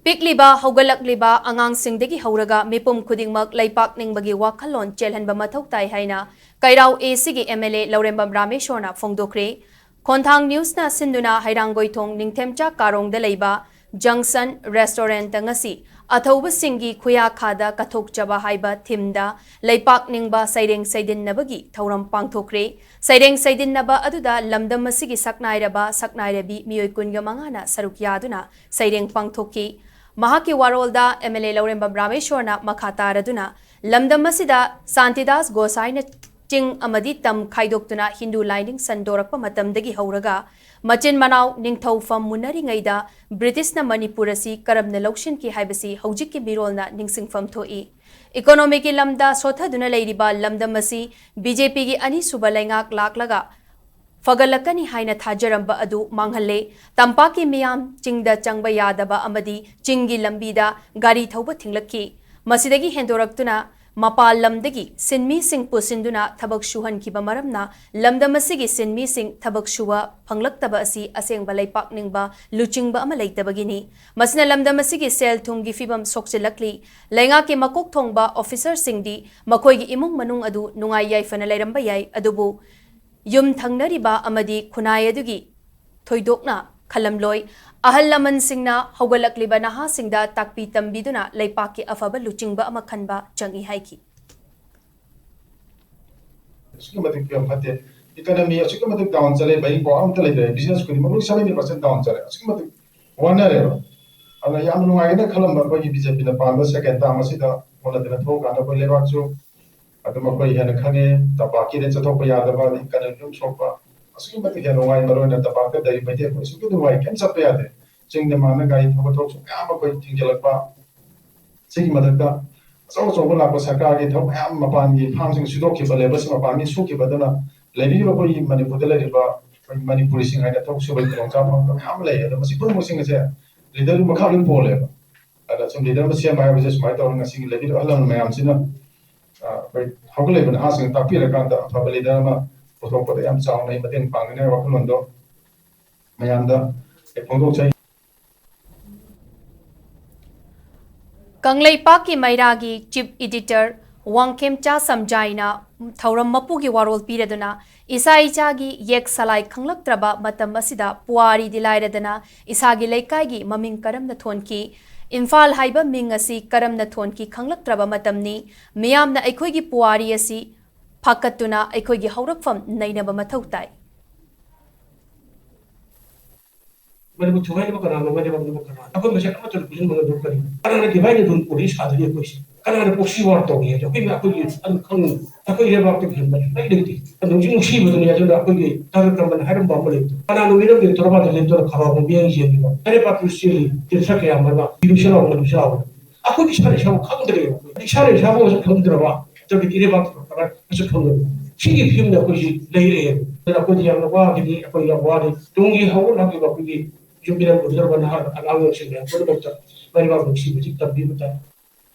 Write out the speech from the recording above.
Pikliba haugalakliba angang singdegi hauraga Meepum Khudingmak Leibak Ningbagi Wakhallon Chelhanba Mathou tai haina Kairau ACG MLA Laurembam Rameshwor na Fongdokre Khonthang News na sinduna Hairanggoithong Ningthemcha Karongda leiba Junction Restaurant ngasi Athauba singi Khuya Khada Kathokchaba haiba thimda Leibak Ningba Saireng Saidinnabagi Thauram Pangthokre Saireng Saidinnaba aduda lamdam masigi saknairaba saknairabi miyoi kunga mangana saruk yaduna Saireng Pangthoki Mahaki Warolda MLA Laurembam Rameshwor na Makataraduna Lamdam Masida Santidas Gosaina Ching Amadi Tam Kaidoktuna Hindu Lining Sandorakpa Matamdagi Hauraga Machin Manau Ningthau Fam Munari Ngaida British na Manipurasi Karabna Lokshin ki Haibasi Haujiki Birolna Ningsing Fam Thoi Economic Lamda Sotha Duna Ladiba Lamdam Masi BJP gi Ani Subalengak Laklaga Fagalakani haina thajaramba adu manghalle tampaki miyam chingda changba yadaba amadi chingi lambida gari thauba thinglaki masidagi hendораktuna mapal lamdagi sinmi sing pusinduna thabak shuhan kiba maramna lamdamasigi sinmi sing thabak shuwa phanglaktaba asi asengba Leibak Ningba luchingba ama leitabagini masina lamdamasigi sel thunggi fibam sokchilakli lenga ki makok thongba officer singdi makoigi imung manung adu nungai yaifana leiramba yai adubu Yum Thangnariba Amadi Kunayadagi Thoidokna Kalamloy Ahal Laman Singna Haugalakliba Naha Singda Takpi Tambiduna Leipaki Afaba Luchingba Amakanba Changi Haiki. Economy assumatic down Sale by business could 70% down Sale. Assumatic one area. And I am no idea Chelhanba by BJP the Panda second Tamasida, one of the talk and over Leibak. Adamakoy had a cane, Tabaki, and Satopaya, the Valley, Canadian Sopa. Asking but again, why Maroon and Tabaka, they may take us to the way, can Sapayade, sing the Managai, Tomatos, Amakoy, Tingalapa, Sing Madaka. So Overlap was Sakagi, Tom Ham upon the Hansing Sudoki, but Lebas upon the Suki, Badana, Lady Roboy, Manipur, Manipuri sing, I talk so with Hamley, the Masipur was singing there. Little Wakhallon Pole. That's some little Messiah, I was just my daughter and singing Lady Alone, my Amsina. How can even asking Tapira Kanta, Fabalidama, Fotopo, the Amsang, Matin Pang, and Wakhallon, Mayanda, a Pongo Chay. Kanglei Paki Mairagi Chief Editor Wangkemcha Samjaina Thauram Mapugi Warol Piraduna Isai Chagi Yek Salai Kanglaktraba Matam Masida Puari Dilairadana Isagi Leikaigi Maming Karam the Thonki Imphal haiba ming asi karamna thonki khanglaktraba matamni miyamna aikhoigi puari asi phakatuna aikhoigi haurakfam nainaba mathau tai Manipur Thuvai Bakana, Manipur Bakana. Upon the second to the Manipuri. I divided on police as a question. Canada Poxy war to me, and come, Takoy about to him, but I did it. And the Jimmy was in the Akoy, Tarakam and Haram Bamble. And I will be Torba the Lentor Kava, being Jimmy. I never to see Tilsaki Amara, you shall not shower. I could be Spanish how country. The Sharish how was a country to be Leibak as a country. She gave him the Kushi later. Then I put the Yamawagi, Akoy Yawadi, Dungi, how would I give up with you? You be able to observe and have an hour, and put about very well, she would take the people.